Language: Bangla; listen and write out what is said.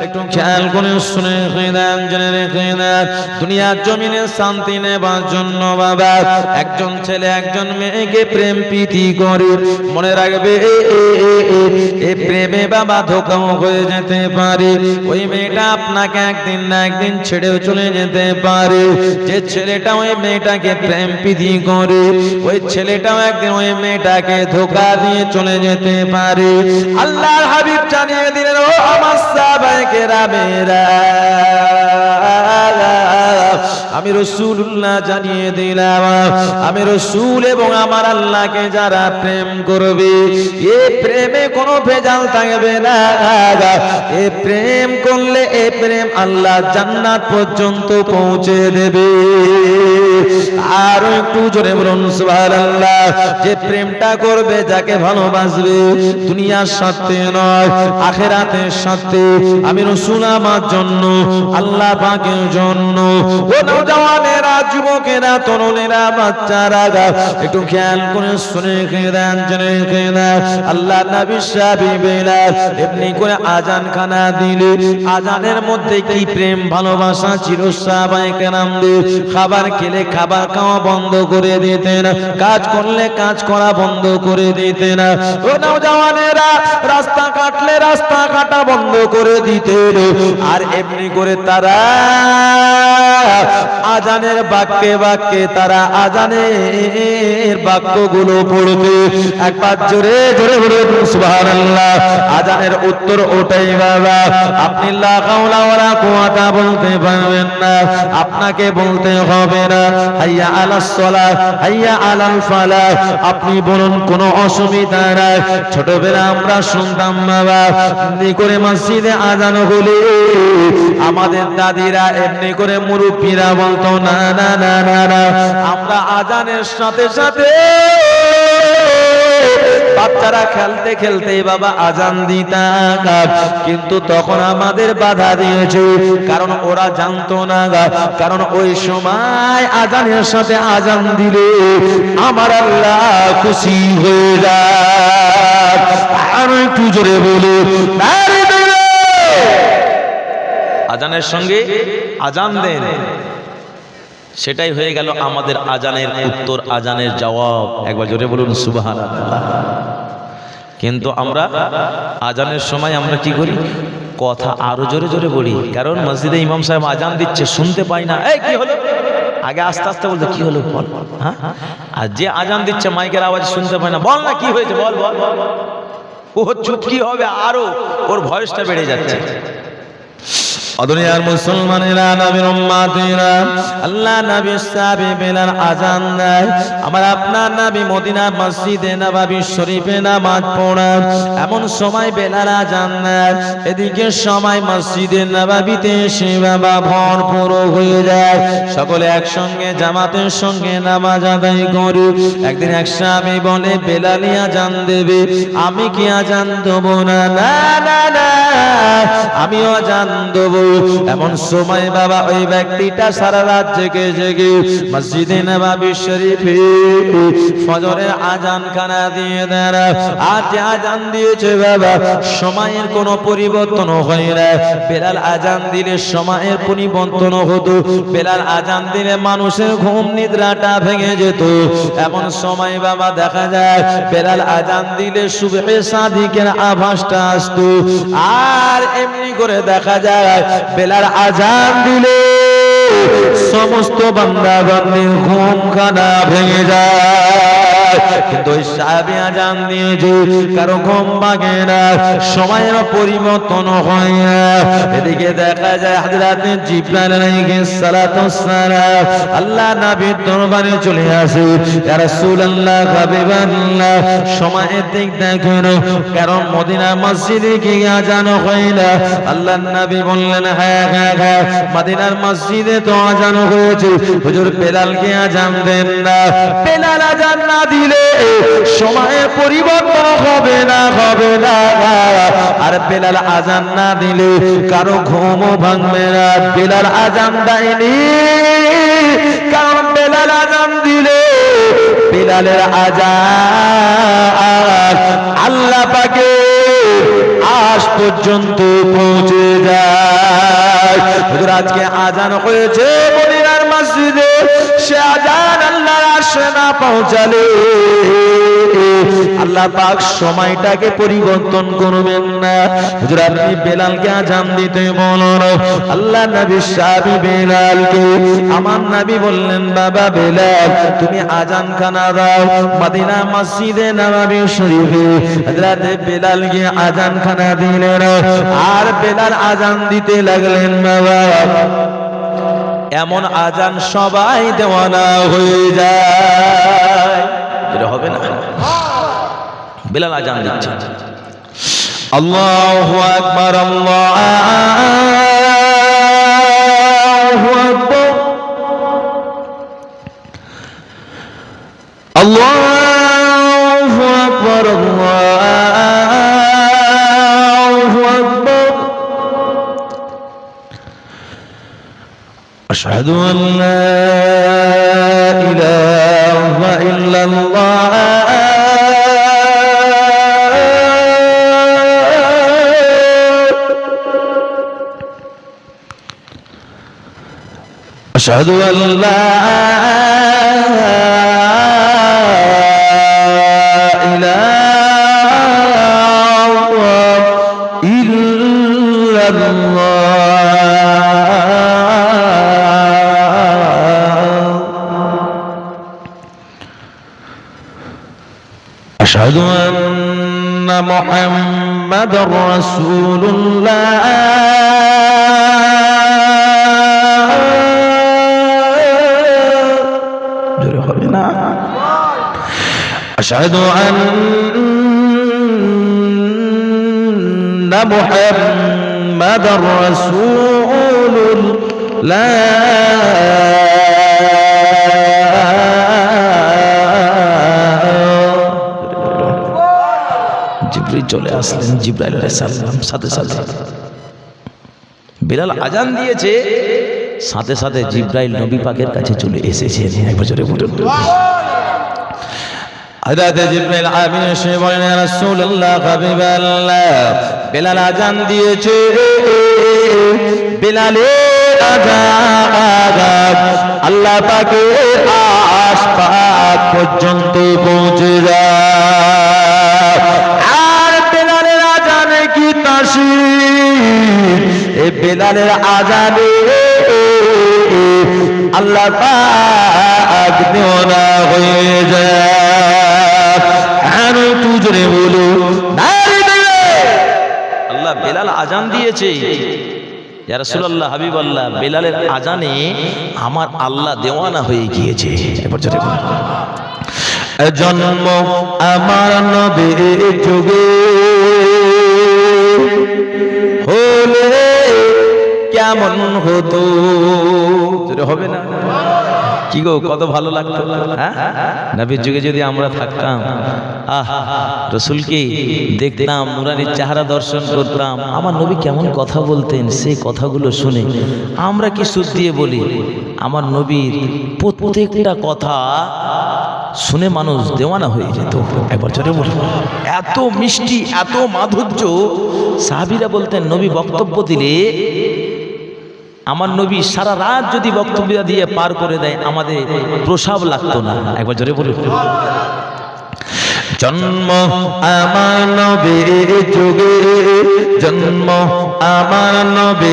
একটু খেয়াল করে শুনে দেন, জেনে রেখে দেন, দুনিয়ার জমিনে শান্তি নেবার জন্য বাবা একজন ছেলে একজন মেয়েকে প্রেম প্রীতি করে, মনে রাখবে এই প্রেমে বাবা ধোঁকাও হয়ে যেতে পারে। ওই মেয়েটা আপনাকে একদিন না একদিন ছেড়েও চলে যেতে পারে। যে ছেলেটা ওই মেয়েটাকে প্রেম প্রীতি করে, ওই ছেলেটাও একদিন ওই মেয়েটাকে ধোঁকা দিয়ে চলে যেতে পারে। আল্লাহর হাবিব জানিয়ে দিলেন, ও আমার সাহাবায়ে কেরামেরা, আমি রাসূলুল্লাহ জানিয়ে দিলাম, আমি রাসূল এবং আমার আল্লাহকে যারা প্রেম করবে, এই প্রেমে কোনো ভেজাল থাকবে না। এই প্রেম করলে এই প্রেম আল্লাহ জান্নাত পর্যন্ত পৌঁছে দেবে। আর একটু জোরে বলুন সুবহানাল্লাহ। যে প্রেমটা করবে, যাকে ভালোবাসবে, দুনিয়ার সাথে নয় আখিরাতের সাথে, আমি রাসূল আমার জন্য, আল্লাহ পাকের জন্য। ও নওজওয়ানেরা, যুবকেরা, তরুণেরা, বাচ্চারা, একটু খেয়াল করে শুনে দেন, জেনে দেন, আল্লাহ নবী সাহাবীরা এমনি করে আজান খানা দিলে, আজানের মধ্যে কি প্রেম ভালোবাসা ছিল সাহাবায়ে কেরামদের। খাবার খেলে খাবার খাওয়া বন্ধ করে দিতেন, কাজ করলে কাজ করা বন্ধ করে দিতেন। ও নওজওয়ানেরা, রাস্তা কাটলে রাস্তা কাটা বন্ধ করে দিতেন। আর এমনি করে তারা আজানের বাক্যে বাক্যে তারা আজানের বাক্যগুলো পড়তে। একবার জোরে জোরে বলুন সুবহানাল্লাহ। আজানের উত্তর ওটাই বাবা, আপনি লা হাওলা ওয়ালা কুওয়াতা বলতে পারবেন না, আপনাকে বলতে হবে না হাইয়া আলাস সালাহ, হাইয়া আলাল ফালাহ, আপনি বলুন, কোনো অসুবিধা নাই। ছোটবেলা আমরা শুনতাম বাবা, এমনি করে মসজিদে আজান হলে আমাদের দাদিরা, এমনি করে মুরব্বীরা বলতো, না না না না না, আমরা আজানের সাথে সাথে বাচ্চারা খেলতে খেলতে বাবা আজান দিতাম। কিন্তু তখন আমাদের বাধা দিয়েছে, কারণ ওরা জানতো না, কারণ ওই সময় আজানের সাথে আজান দিলে আমার আল্লাহ খুশি হয়ে যায়। আর একটু জোরে বলো, আজানের সঙ্গে আজান দেন, সেটাই হয়ে গেল আমাদের আজানের উত্তর, আজানের জবাব। একবার জোরে বলুন সুবহানাল্লাহ। কিন্তু আমরা আজানের সময় আমরা কি করি, কথা আরো জোরে জোরে বলি, কারণ মসজিদে ইমাম সাহেব আজান দিচ্ছে, শুনতে পাই না, এই কি হলো, আগে আস্তে আস্তে বলতে কি হলো বল, হ্যাঁ। আর যে আজান দিচ্ছে মাইকের আওয়াজ শুনতে পায় না, বল না কি হয়েছে বল বল, ও চুপ কি হবে, আরো ওর ভয়েসটা বেড়ে যাচ্ছে। দুনিয়ার মুসলমানেরা, নবীর উম্মতেরা, আল্লাহ নবী সাহাবীরা আজান দেয়, আমার আপনার নবী মদিনা মসজিদে নববী শরীফে নামাজ পড়ান, এমন সময় বেলাল আজান দেয়, এদিকে সময় মসজিদে নববীতে এসে বাবা ভরপুর হয়ে যায়, সকলে একসঙ্গে জামাতের সঙ্গে নামাজ আদায় করে। একদিন এক সাহাবী বলে, বেলালই আজান দেবে, আমি কি আজান দেব না? না না না, আমিও আজান দেব। এমন সময় বাবা ওই ব্যক্তিটা সারা রাত জেগে জেগে মসজিদে নববী শরীফে ফজরের আজান খানা দিয়ে দেন। আর যে আজান দিয়েছে বাবা, সময়ের কোনো পরিবর্তন হয় না। বেলাল আজান দিলে সময়ের পরিবর্তন হতো, বেলাল আজান দিলে মানুষের ঘুম নিদ্রাটা ভেঙে যেত। এমন সময় বাবা দেখা যায় বেলাল আজান দিলে সুবহে সাদিকের আভাসটা আসতো। আর এমনি করে দেখা যায় বেলাল আজান দিলে সমস্ত বান্দাগণের ঘুমখানা ভেঙে যায়। কিন্তু ওই সাহাবী আজান দিয়েছে, কারো ঘুম ভাঙে না, সময়ের পরিবর্তন হয় না। এদিকে দেখা যায় হযরত জিবরাইল আলাইহিস সালাতুস সালাম আল্লাহ নবীর দরবারে চলে আসে, ইয়া রাসূলুল্লাহ, হাবিবাল্লাহ, সময়ের দিক দেখেন, কারণ মদিনা মসজিদে কি আজান হয় না? আল্লাহ নবী বললেন, হ্যাঁ হ্যাঁ হ্যাঁ, মদিনার মসজিদে তো আজান হয়েছে, হুজুর বেলালকে আজান দেন না। বেলাল আজান না দিলে সময়ের পরিবর্তন হবে না, হবে না। আর বেলাল আজান না দিলে কারো ঘুমও ভাঙবে না। বেলাল আজান দেয়নি, কারণ বেলাল আজান দিলে বেলালের আজান আল্লাহ পাকের আরশ পর্যন্ত পৌঁছে যায়। আজকে আজান হয়েছে মদিনার মসজিদে, সে আজান আল্লাহর আরশে না পৌঁছালে আল্লাহ পাক সময়টাকে পরিবর্তন করবেন না। হুজুর আপনি বেলালকে আজান দিতে বলুন। আল্লাহ নবী সাহাবী বেলালকে, আমার নবী বললেন বাবা বেলাল তুমি আজান খানা দাও মদিনা মসজিদে নববী শরীফে। হযরত বেলাল গিয়ে আজান খানা দিলেন আর বেলাল আজান দিতে লাগলেন। বাবা এমন আজান সবাই দেওয়ানা হয়ে যায়, এটা হবে না। বেলাল আজান দিচ্ছে, আল্লাহু আকবার আল্লাহু আকবার আল্লাহু আকবার আল্লাহু আকবার আশহাদু আন লা ইলাহা ইল্লাল্লাহ أشهد أن لا إله إلا الله أشهد أن محمد رسول الله أشهد أن محمد رسول الله জিবরিল চলে আসলেন, জিবরাইল আলাইহিস সালাম সাথে সাথে বেলাল আজান দিয়েছে, সাথে সাথে জিবরাইল নবী পাকের কাছে চলে এসেছেন। একবার জোরে বলুন হযরত জিবরাইল আমিন এসে বলেন ইয়া রাসূলুল্লাহ হাবিবাল্লাহ বেলাল আজান দিয়েছে, বেলালের আজান আল্লাহ পাকের আশপাশ পর্যন্ত পৌঁছে যায়। আর বেলালের আজানে কি তাসির, এই বেলালের আজানে আল্লাহ পাক দেওয়ানা হয়ে যায়। তুজরে বলো আল্লাহ বেলাল আজান দিয়েছে, ইয়া রাসূলুল্লাহ হাবিবাল্লাহ বেলালের আজানে আমার আল্লাহ দেওয়ানা হয়ে গিয়েছে। এবার জোরে বলুন জন্ম আমার নবীর যুগে হলে কেমন হতো, হবে না কি গো, কত ভালো লাগতো। হ্যাঁ নবীর যুগে যদি আমরা থাকতাম, রসুলকে দেখতাম, নুরানির চেহারা দর্শন করতাম, আমার নবী কেমন কথা বলতেন, সেই কথাগুলো শুনে আমরা কি সুদ দিয়ে বলি, আমার নবীর প্রত্যেকটা কথা শুনে মানুষ দেওয়ানা হয়ে যেত। একবার জোরে বলুন এত মিষ্টি এত মাধুর্য। সাহাবীরা বলতেন নবী বক্তব্য দিলে আমার নবী সারা রাত যদি বক্তব্য দিয়ে পার করে দেয় আমাদের প্রসাব লাগতো না। একবার জোরে বলুন জন্ম আমার নবীর যুগে, জন্ম আমার নবী